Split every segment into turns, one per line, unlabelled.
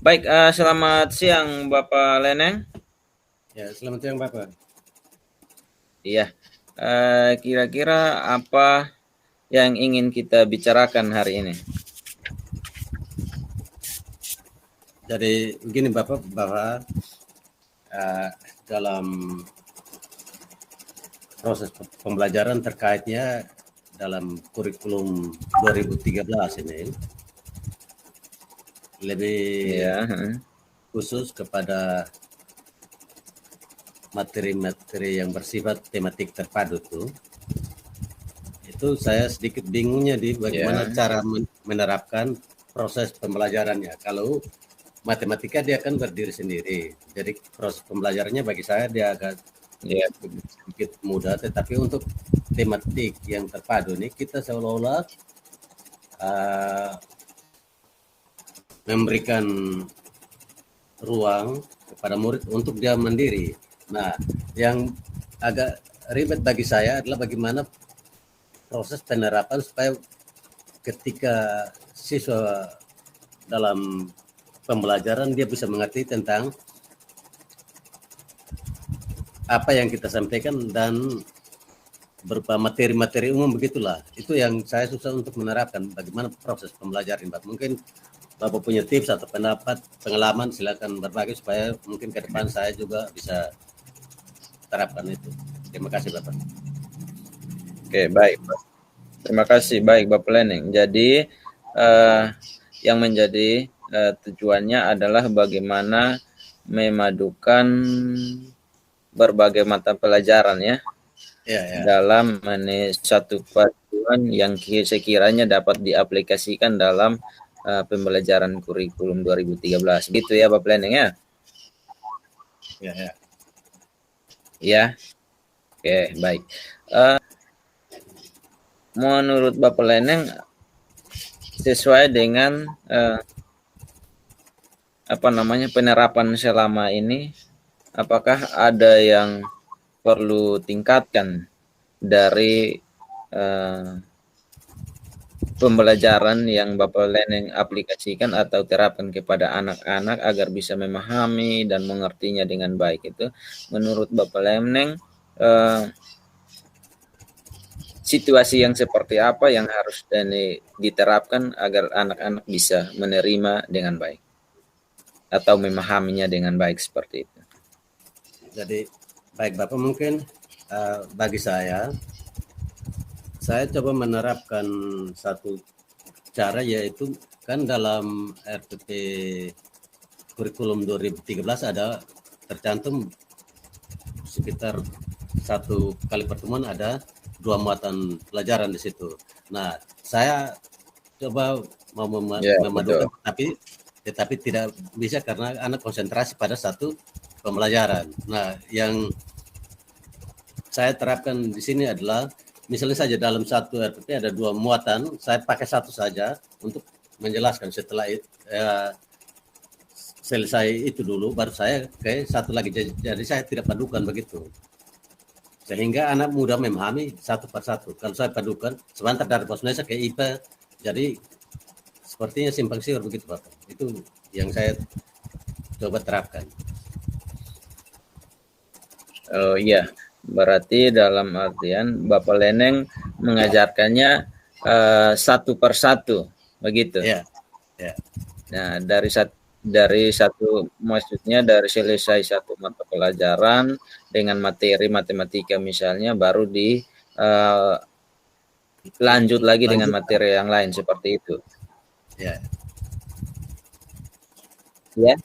Baik, selamat siang Bapak Leneng.
Ya, selamat siang Bapak.
Iya, kira-kira apa yang ingin kita bicarakan hari ini?
Jadi begini Bapak, bahwa dalam proses pembelajaran terkaitnya dalam kurikulum 2013 ini lebih
Ya,
khusus kepada materi-materi yang bersifat tematik terpadu itu saya sedikit bingungnya di bagaimana
ya,
cara menerapkan proses pembelajarannya. Kalau matematika dia kan berdiri sendiri, jadi proses pembelajarannya bagi saya dia agak
ya,
sedikit mudah, tetapi untuk tematik yang terpadu ini kita seolah-olah memberikan ruang kepada murid untuk dia mandiri. Nah, yang agak ribet bagi saya adalah bagaimana proses penerapan supaya ketika siswa dalam pembelajaran dia bisa mengerti tentang apa yang kita sampaikan dan berupa materi-materi umum begitulah. Itu yang saya susah untuk menerapkan bagaimana proses pembelajaran, Pak. Mungkin Bapak punya tips atau pendapat, pengalaman, silakan berbagi supaya mungkin ke depan saya juga bisa terapkan itu. Terima kasih Bapak.
oke, baik. Terima kasih, baik Bapak Leneng. Jadi, yang menjadi tujuannya adalah bagaimana memadukan berbagai mata pelajaran ya,
Ya.
dalam satu paduan yang sekiranya dapat diaplikasikan dalam pembelajaran kurikulum 2013. Gitu ya Bapak Leneng ya?
Ya.
Ya, oke, baik. Menurut Bapak Leneng, sesuai dengan penerapan selama ini, apakah ada yang perlu tingkatkan dari pembelajaran yang Bapak Leneng aplikasikan atau terapkan kepada anak-anak agar bisa memahami dan mengertinya dengan baik itu, menurut Bapak Leneng situasi yang seperti apa yang harus diterapkan agar anak-anak bisa menerima dengan baik atau memahaminya dengan baik seperti itu?
Jadi baik Bapak, mungkin bagi saya coba menerapkan satu cara, yaitu kan dalam RPP kurikulum 2013 ada tercantum sekitar satu kali pertemuan ada 2 muatan pelajaran di situ. Nah, saya coba mau memadukan, tetapi tidak bisa karena anak konsentrasi pada satu pembelajaran. Nah, yang saya terapkan di sini adalah misalnya saja dalam satu RPP ada 2 muatan, saya pakai satu saja untuk menjelaskan. Setelah selesai itu dulu, baru saya ke satu lagi. Jadi saya tidak padukan begitu, sehingga anak mudah memahami satu persatu. Kalau saya padukan sebentar dari bahasa Indonesia ke IPA, jadi sepertinya simpang siur begitu Bapak. Itu yang saya coba terapkan.
Oh iya, berarti dalam artian Bapak Leneng mengajarkannya satu persatu, begitu?
Ya.
Nah, maksudnya dari selesai satu mata pelajaran dengan materi matematika misalnya, baru lanjut lagi dengan materi yang lain seperti itu.
Ya.
Ya.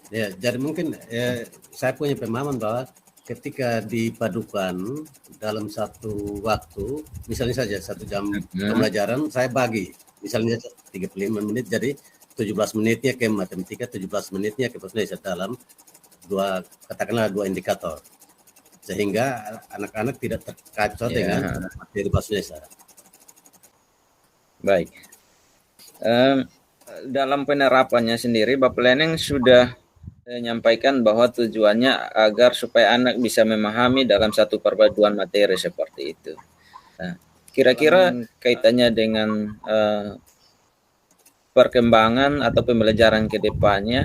Ya, jadi mungkin saya punya pemahaman bahwa ketika dipadukan dalam satu waktu, misalnya saja 1 jam pembelajaran, saya bagi, misalnya 35 menit, jadi 17 menitnya ke matematika, 17 menitnya ke bahasa Indonesia dalam katakanlah dua indikator, sehingga anak-anak tidak terkacau dengan materi bahasa Indonesia.
Baik. Dalam penerapannya sendiri, Bapak Leneng sudah menyampaikan bahwa tujuannya agar supaya anak bisa memahami dalam satu perpaduan materi seperti itu. Nah, kira-kira kaitannya dengan perkembangan atau pembelajaran ke depannya,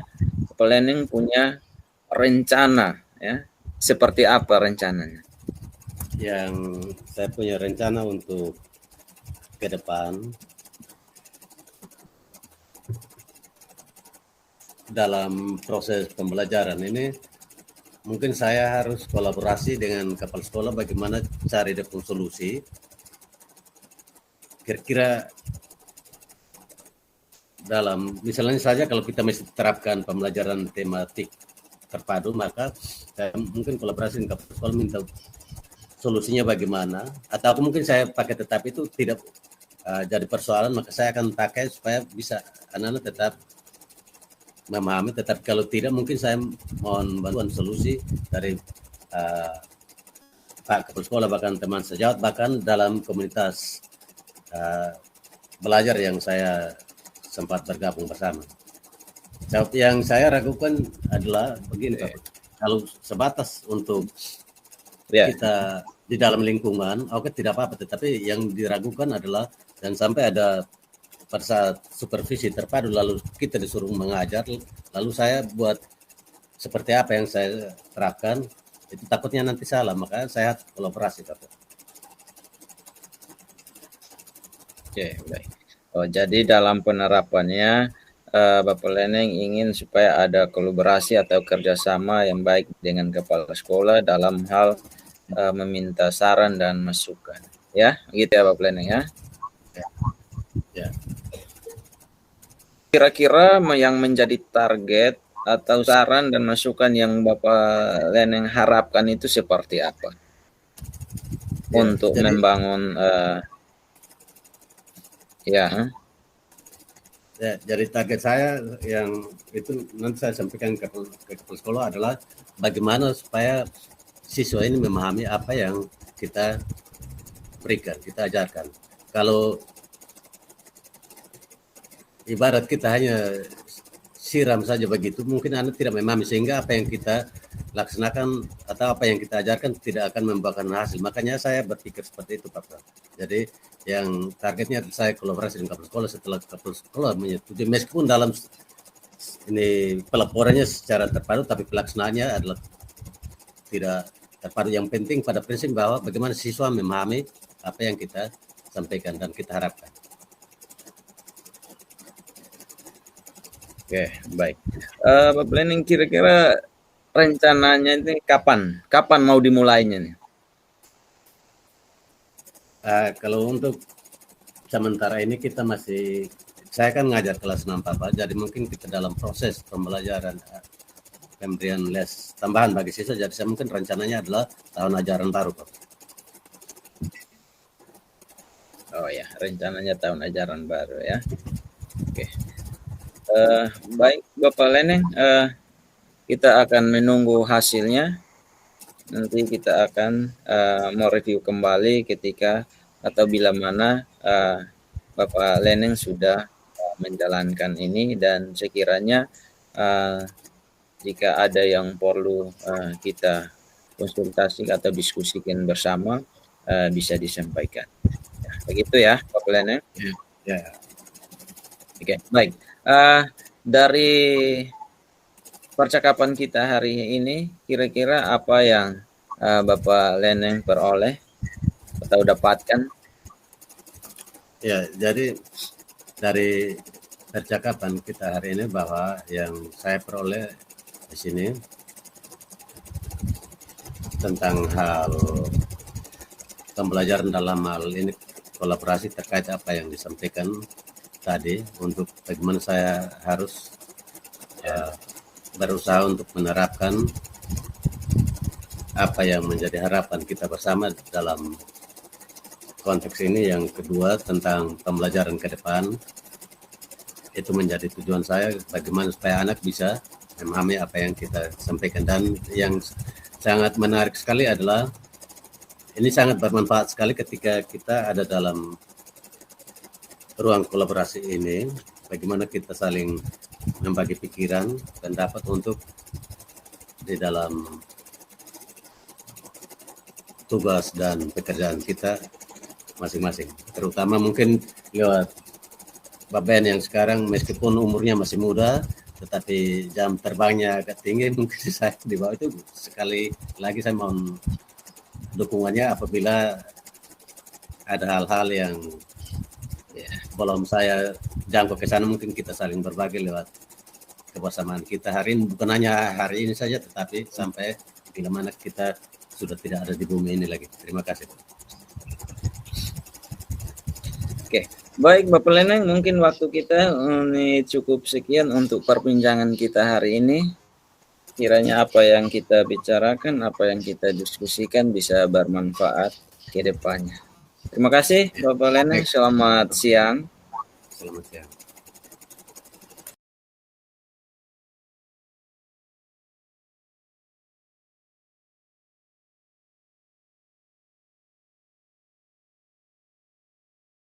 planning punya rencana ya. Seperti apa rencananya?
Yang saya punya rencana untuk ke depan dalam proses pembelajaran ini, mungkin saya harus kolaborasi dengan kepala sekolah bagaimana cari depan solusi. Kira-kira dalam misalnya saja kalau kita mesti terapkan pembelajaran tematik terpadu, maka saya mungkin kolaborasi dengan kepala sekolah minta solusinya bagaimana, atau mungkin saya pakai tetap itu tidak jadi persoalan, maka saya akan pakai supaya bisa anak-anak tetap memahami. Tetapi kalau tidak, mungkin saya mohon bantuan solusi dari Pak Kepala Sekolah, bahkan teman sejawat, bahkan dalam komunitas belajar yang saya sempat bergabung bersama. Yang saya ragukan adalah begini, Pak. Kalau sebatas untuk kita di dalam lingkungan, oke, tidak apa-apa. Tetapi yang diragukan adalah dan sampai ada pada saat supervisi terpadu lalu kita disuruh mengajar, lalu saya buat seperti apa yang saya terapkan, itu takutnya nanti salah, makanya saya kolaborasi, Pak.
Oke, baik. Oh, jadi dalam penerapannya Bapak Leneng ingin supaya ada kolaborasi atau kerjasama yang baik dengan kepala sekolah dalam hal meminta saran dan masukan, ya, gitu ya Bapak Leneng ya.
Ya.
Kira-kira yang menjadi target atau saran dan masukan yang Bapak Leneng harapkan itu seperti apa untuk membangun ya,
jadi target saya yang itu nanti saya sampaikan ke kepala sekolah adalah bagaimana supaya siswa ini memahami apa yang kita berikan, kita ajarkan. Kalau ibarat kita hanya siram saja begitu, mungkin anak tidak memahami, sehingga apa yang kita laksanakan atau apa yang kita ajarkan tidak akan membuahkan hasil. Makanya saya berpikir seperti itu, Pak. Jadi yang targetnya saya kolaborasi dengan kepala sekolah, setelah kepala sekolah menyetujui, meskipun dalam ini pelaporannya secara terpadu, tapi pelaksanaannya adalah tidak terpadu. Yang penting pada prinsip bahwa bagaimana siswa memahami apa yang kita sampaikan dan kita harapkan.
Oke, baik. Pak Planning, kira-kira rencananya ini kapan mau dimulainya nih?
Kalau untuk sementara ini kita masih, saya kan ngajar kelas 6 Pak, jadi mungkin kita dalam proses pembelajaran pemberian les tambahan bagi siswa, jadi saya mungkin rencananya adalah tahun ajaran baru, Pak.
Oh ya, rencananya tahun ajaran baru ya. Oke. Baik Bapak Leneng, kita akan menunggu hasilnya. Nanti kita akan mereview kembali ketika atau bila mana Bapak Leneng sudah menjalankan ini, dan sekiranya jika ada yang perlu kita konsultasi atau diskusikan bersama bisa disampaikan. Ya, begitu ya Bapak Leneng.
Ya.
Oke, baik. Dari percakapan kita hari ini, kira-kira apa yang Bapak Leneng peroleh atau dapatkan?
Ya, jadi dari percakapan kita hari ini bahwa yang saya peroleh di sini tentang hal pembelajaran dalam hal ini kolaborasi terkait apa yang disampaikan tadi, untuk bagaimana saya harus berusaha untuk menerapkan apa yang menjadi harapan kita bersama dalam konteks ini. Yang kedua tentang pembelajaran ke depan, itu menjadi tujuan saya, bagaimana supaya anak bisa memahami apa yang kita sampaikan. Dan yang sangat menarik sekali adalah ini sangat bermanfaat sekali ketika kita ada dalam ruang kolaborasi ini, bagaimana kita saling membagi pikiran dan dapat untuk di dalam tugas dan pekerjaan kita masing-masing, terutama mungkin lewat Bapak yang sekarang meskipun umurnya masih muda, tetapi jam terbangnya agak tinggi, mungkin saya di bawah itu sekali lagi saya mohon dukungannya apabila ada hal-hal yang belum saya jangkau ke sana, mungkin kita saling berbagi lewat kebersamaan kita hari ini, bukan hanya hari ini saja, tetapi sampai bila mana kita sudah tidak ada di bumi ini lagi. Terima kasih.
Oke, baik Bapak Leneng, mungkin waktu kita ini cukup sekian untuk perbincangan kita hari ini. Kiranya apa yang kita bicarakan, apa yang kita diskusikan bisa bermanfaat ke depannya. Terima kasih Bapak Leneng, selamat siang.
Selamat siang.